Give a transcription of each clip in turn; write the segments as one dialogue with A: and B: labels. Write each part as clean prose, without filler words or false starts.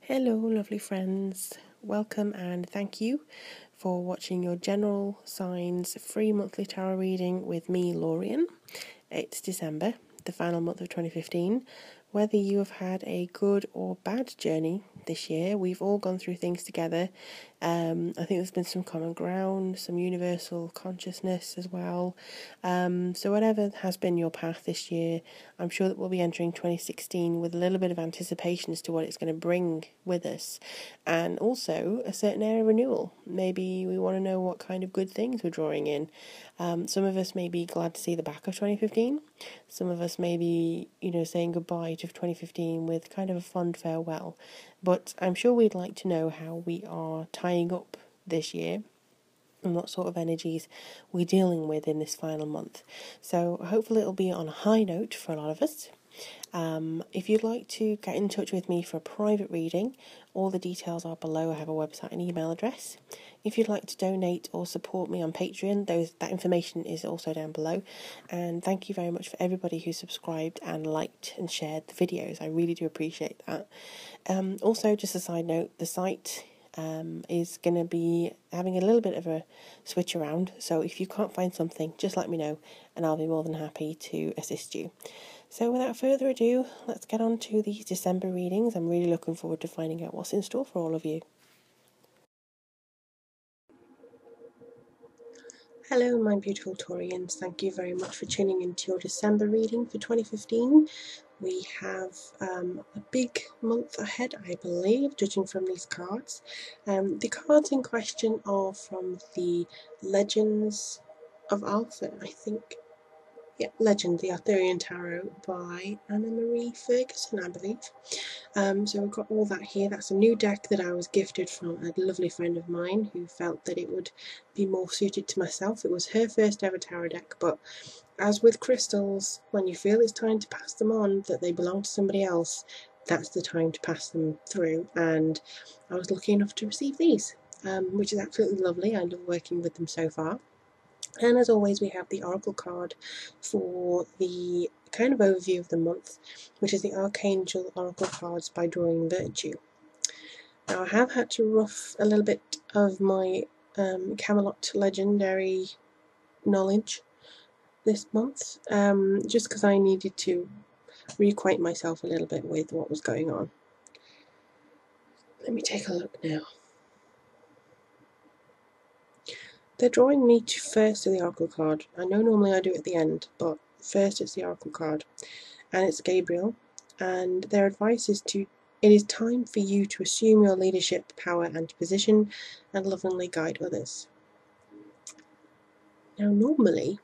A: Hello, lovely friends. Welcome and thank you for watching your general signs free monthly tarot reading with me, Lorien. It's December, the final month of 2015. Whether you have had a good or bad journey this year, we've all gone through things together. I think there's been some common ground, some universal consciousness as well. So whatever has been your path this year, I'm sure that we'll be entering 2016 with a little bit of anticipation as to what it's going to bring with us, and also a certain air of renewal. Maybe we want to know what kind of good things we're drawing in. Some of us may be glad to see the back of 2015. Some of us may be, saying goodbye to 2015 with kind of a fond farewell. But I'm sure we'd like to know how we are tying up this year and what sort of energies we're dealing with in this final month. So hopefully it'll be on a high note for a lot of us. If you'd like to get in touch with me for a private reading, all the details are below. I have a website and email address. If you'd like to donate or support me on Patreon, that information is also down below. And thank you very much for everybody who subscribed and liked and shared the videos. I really do appreciate that. Also, just a side note, the site is going to be having a little bit of a switch around. So if you can't find something, just let me know and I'll be more than happy to assist you. So without further ado, let's get on to these December readings. I'm really looking forward to finding out what's in store for all of you. Hello, my beautiful Taurians. Thank you very much for tuning into your December reading for 2015. We have a big month ahead, I believe, judging from these cards. The cards in question are from the Legends of Arthur, I think. Yeah, Legend, the Arthurian Tarot by Anna Marie Ferguson, I believe. So we've got all that here. That's a new deck that I was gifted from a lovely friend of mine who felt that it would be more suited to myself. It was her first ever tarot deck, but as with crystals, when you feel it's time to pass them on, that they belong to somebody else, that's the time to pass them through. And I was lucky enough to receive these, which is absolutely lovely. I love working with them so far. And as always, we have the Oracle card for the kind of overview of the month, which is the Archangel Oracle cards by Drawing Virtue. Now, I have had to rough a little bit of my Camelot legendary knowledge this month, just because I needed to reacquaint myself a little bit with what was going on. Let me take a look now. They're drawing me first to the Oracle card. I know normally I do it at the end, but first it's the Oracle card. And it's Gabriel. And their advice is it is time for you to assume your leadership, power and position and lovingly guide others. Now normally,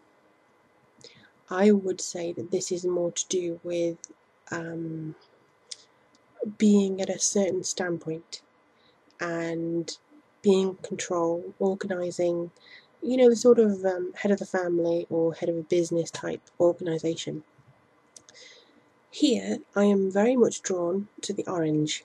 A: I would say that this is more to do with being at a certain standpoint and being in control, organising, the sort of head of the family or head of a business type organisation. Here I am very much drawn to the orange,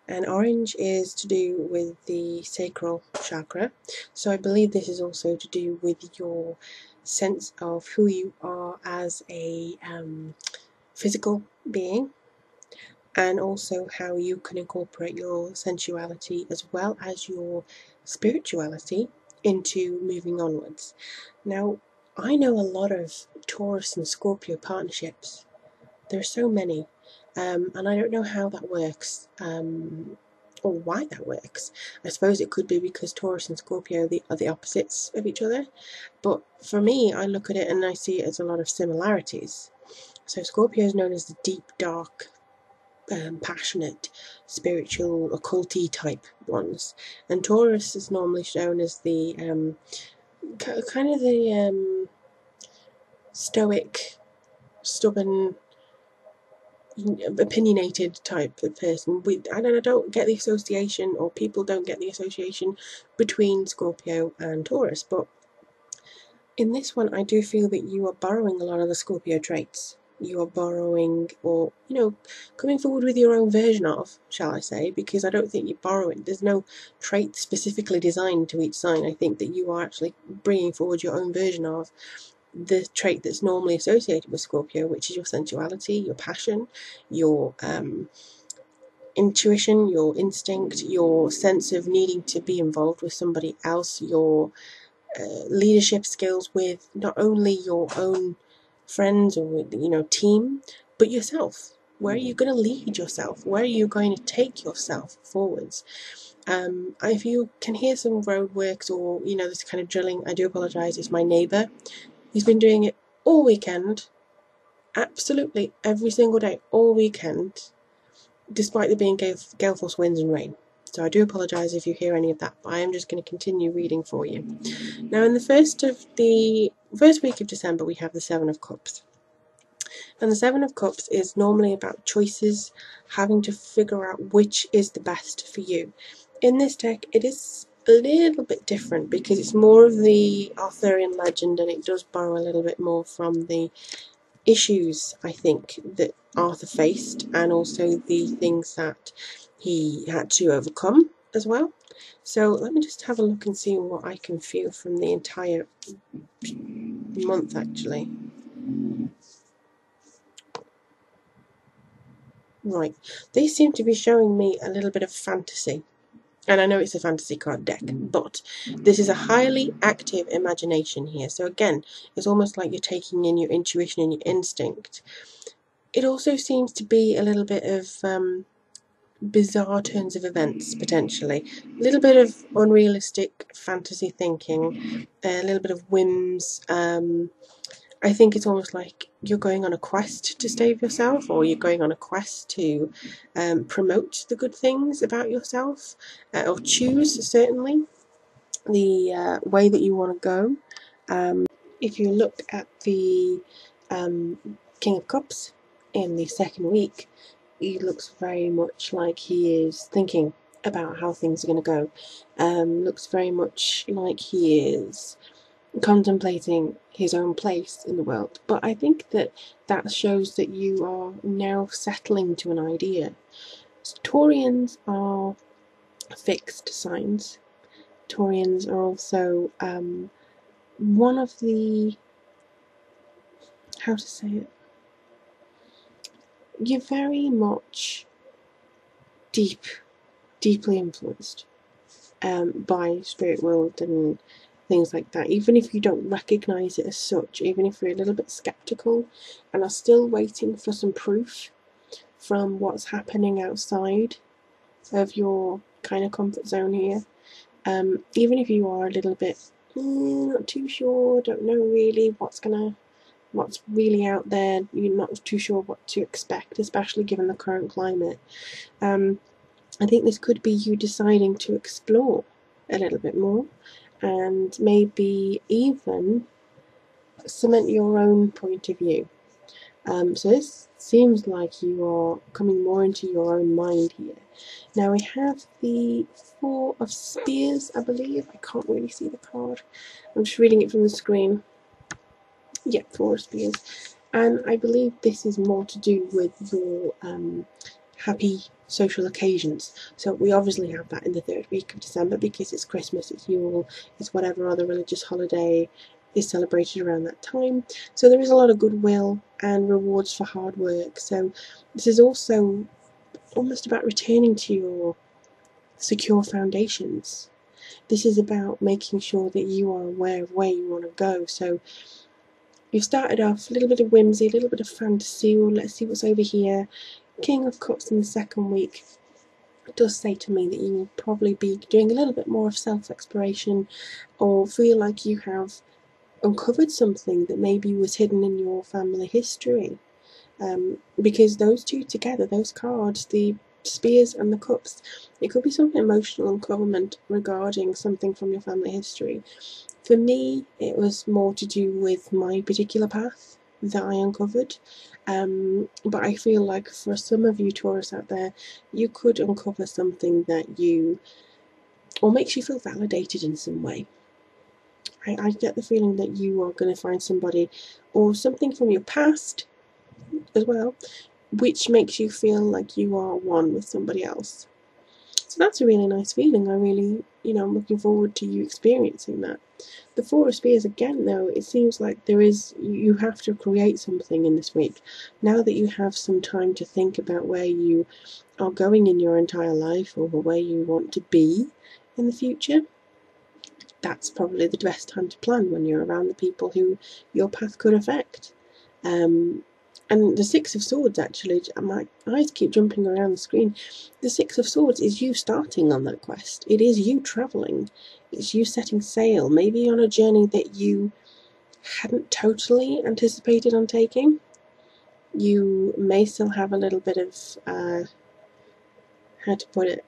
A: and orange is to do with the sacral chakra, so I believe this is also to do with your sense of who you are as a physical being, and also how you can incorporate your sensuality as well as your spirituality into moving onwards. Now, I know a lot of Taurus and Scorpio partnerships. There are so many, and I don't know how that works, or why that works. I suppose it could be because Taurus and Scorpio are the opposites of each other, but for me, I look at it and I see it as a lot of similarities. So Scorpio is known as the deep, dark, passionate, spiritual, occulty type ones, and Taurus is normally shown as the kind of the stoic, stubborn, opinionated type of person. I don't get the association, or people don't get the association between Scorpio and Taurus, but in this one I do feel that you are borrowing a lot of the Scorpio traits. You are borrowing, or coming forward with your own version of, shall I say, because I don't think you're borrowing. There's no trait specifically designed to each sign. I think that you are actually bringing forward your own version of the trait that's normally associated with Scorpio, which is your sensuality, your passion, your intuition, your instinct, your sense of needing to be involved with somebody else, your leadership skills with not only your own friends or team, but yourself. Where are you going to lead yourself? Where are you going to take yourself forwards? If you can hear some roadworks or this kind of drilling, I do apologise. It's my neighbour. He's been doing it all weekend, absolutely every single day, all weekend, despite there being gale force winds and rain. So I do apologise if you hear any of that, but I am just going to continue reading for you. Now, in the first week of December, we have the Seven of Cups. And the Seven of Cups is normally about choices, having to figure out which is the best for you. In this deck, it is a little bit different because it's more of the Arthurian legend, and it does borrow a little bit more from the issues, I think, that Arthur faced, and also the things that he had to overcome as well. So let me just have a look and see what I can feel from the entire month, actually. Right, they seem to be showing me a little bit of fantasy. And I know it's a fantasy card deck, but this is a highly active imagination here. So again, it's almost like you're taking in your intuition and your instinct. It also seems to be a little bit of bizarre turns of events, potentially. A little bit of unrealistic fantasy thinking, a little bit of whims. I think it's almost like you're going on a quest to save yourself, or you're going on a quest to promote the good things about yourself, or choose, certainly, the way that you want to go. If you look at the King of Cups in the second week, he looks very much like he is thinking about how things are going to go. Looks very much like he is contemplating his own place in the world. But I think that shows that you are now settling to an idea. Taurians are fixed signs. Taurians are also one of the, how to say it, you're very much deeply influenced by spirit world and things like that, even if you don't recognise it as such, even if you're a little bit sceptical and are still waiting for some proof from what's happening outside of your kind of comfort zone here. Even if you are a little bit not too sure, don't know really what's really out there, you're not too sure what to expect, especially given the current climate. I think this could be you deciding to explore a little bit more and maybe even cement your own point of view. So this seems like you are coming more into your own mind here. Now we have the Four of Spears, I believe. I can't really see the card. I'm just reading it from the screen. Yeah, Four of Spears. And I believe this is more to do with your happy social occasions. So we obviously have that in the third week of December because it's Christmas, it's Yule, it's whatever other religious holiday is celebrated around that time. So there is a lot of goodwill and rewards for hard work. So this is also almost about returning to your secure foundations. This is about making sure that you are aware of where you want to go. So you've started off a little bit of whimsy, a little bit of fantasy, or let's see what's over here. King of Cups in the second week. It does say to me that you will probably be doing a little bit more of self-exploration, or feel like you have uncovered something that maybe was hidden in your family history. Because those two together, those cards, the Spears and the Cups, it could be some emotional uncoverment regarding something from your family history. For me, it was more to do with my particular path that I uncovered. But I feel like for some of you Taurus out there, you could uncover something that makes you feel validated in some way. I get the feeling that you are going to find somebody or something from your past as well, which makes you feel like you are one with somebody else. So that's a really nice feeling. I really, I'm looking forward to you experiencing that. The Four of Spears again, though, it seems like you have to create something in this week. Now that you have some time to think about where you are going in your entire life, or where you want to be in the future, that's probably the best time to plan, when you're around the people who your path could affect. And the Six of Swords, actually, my eyes keep jumping around the screen. The Six of Swords is you starting on that quest. It is you travelling. It's you setting sail, maybe on a journey that you hadn't totally anticipated on taking. You may still have a little bit of, how to put it,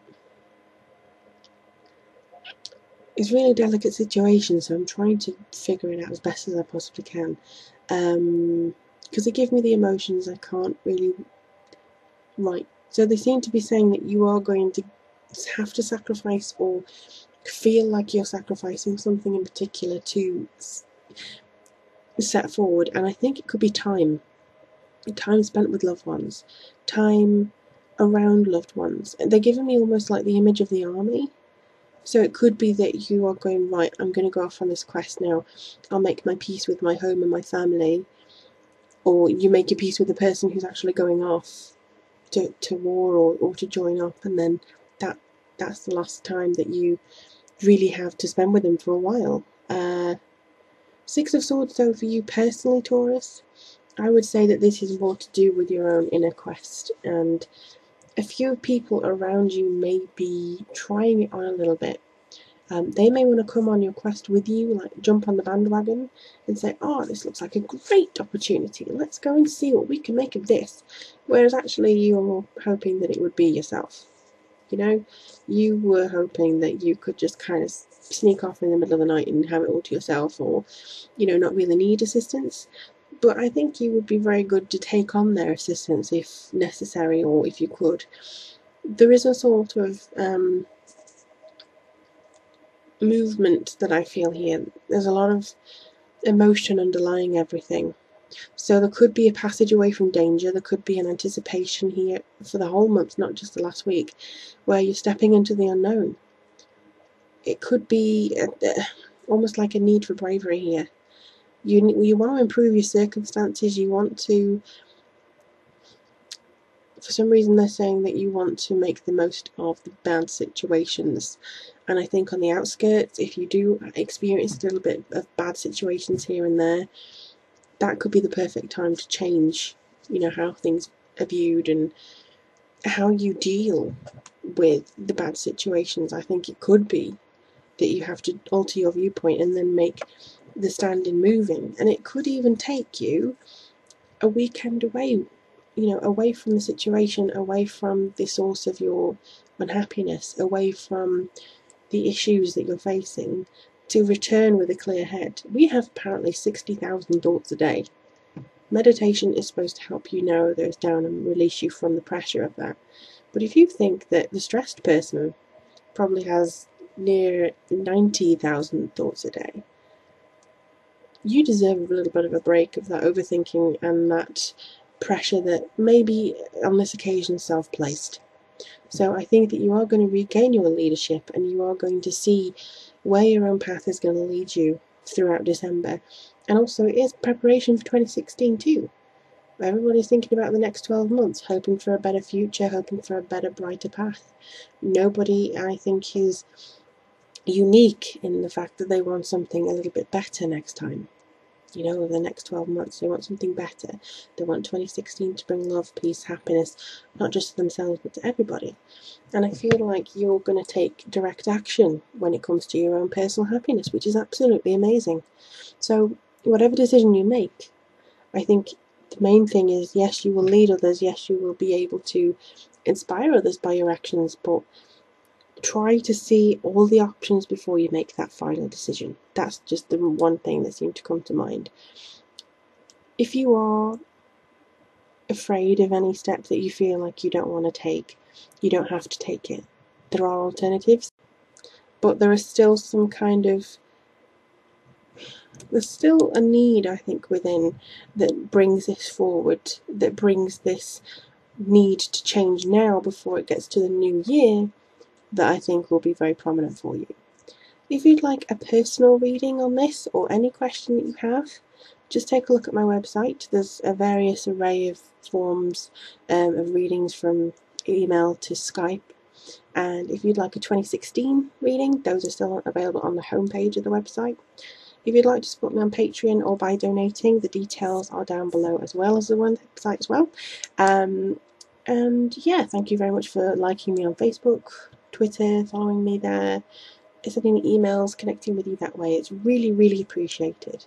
A: it's a really delicate situation, so I'm trying to figure it out as best as I possibly can. Because they give me the emotions I can't really write. So they seem to be saying that you are going to have to sacrifice, or feel like you're sacrificing something in particular to set forward. And I think it could be time spent with loved ones, time around loved ones. They're giving me almost like the image of the army. So it could be that you are going, right, I'm going to go off on this quest now. I'll make my peace with my home and my family. Or you make your peace with the person who's actually going off to war, or to join up, and then that's the last time that you really have to spend with them for a while. Six of Swords, though, for you personally, Taurus, I would say that this is more to do with your own inner quest, and a few people around you may be trying it on a little bit. They may want to come on your quest with you, like jump on the bandwagon and say, oh, this looks like a great opportunity, let's go and see what we can make of this. Whereas actually you're hoping that it would be yourself. You know, you were hoping that you could just kind of sneak off in the middle of the night and have it all to yourself, or, you know, not really need assistance. But I think you would be very good to take on their assistance if necessary, or if you could. There is a sort of movement that I feel here. There's a lot of emotion underlying everything. So there could be a passage away from danger. There could be an anticipation here for the whole month, not just the last week, where you're stepping into the unknown. It could be almost like a need for bravery here. You want to improve your circumstances. You want to, for some reason they're saying that you want to make the most of the bad situations. And I think on the outskirts, if you do experience a little bit of bad situations here and there, that could be the perfect time to change, you know, how things are viewed and how you deal with the bad situations. I think it could be that you have to alter your viewpoint and then make the stand-in moving. And it could even take you a weekend away, you know, away from the situation, away from the source of your unhappiness, away from the issues that you're facing, to return with a clear head. We have apparently 60,000 thoughts a day. Meditation is supposed to help you narrow those down and release you from the pressure of that. But if you think that the stressed person probably has near 90,000 thoughts a day, you deserve a little bit of a break of that overthinking and that pressure that may be on this occasion self-placed. So I think that you are going to regain your leadership, and you are going to see where your own path is going to lead you throughout December. And also it is preparation for 2016 too. Everybody's thinking about the next 12 months, hoping for a better future, hoping for a better, brighter path. Nobody, I think, is unique in the fact that they want something a little bit better next time. You know, over the next 12 months, they want something better. They want 2016 to bring love, peace, happiness, not just to themselves, but to everybody. And I feel like you're going to take direct action when it comes to your own personal happiness, which is absolutely amazing. So whatever decision you make, I think the main thing is, yes, you will lead others, yes, you will be able to inspire others by your actions, but try to see all the options before you make that final decision. That's just the one thing that seemed to come to mind. If you are afraid of any step that you feel like you don't want to take, you don't have to take it. There are alternatives, but there is still some kind of, there's still a need, I think, within that brings this forward, that brings this need to change now before it gets to the new year, that I think will be very prominent for you. If you'd like a personal reading on this or any question that you have, just take a look at my website. There's a various array of forms of readings from email to Skype. And if you'd like a 2016 reading, those are still available on the homepage of the website. If you'd like to support me on Patreon or by donating, the details are down below as well as the website as well. And yeah, thank you very much for liking me on Facebook, Twitter, following me there, sending me emails, connecting with you that way. It's really, really appreciated.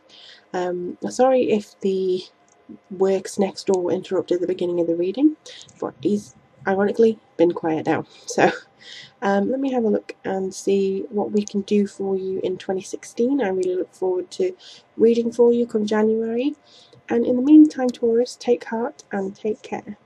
A: Sorry if the works next door interrupted the beginning of the reading, but he's ironically been quiet now. So let me have a look and see what we can do for you in 2016. I really look forward to reading for you come January. And in the meantime, Taurus, take heart and take care.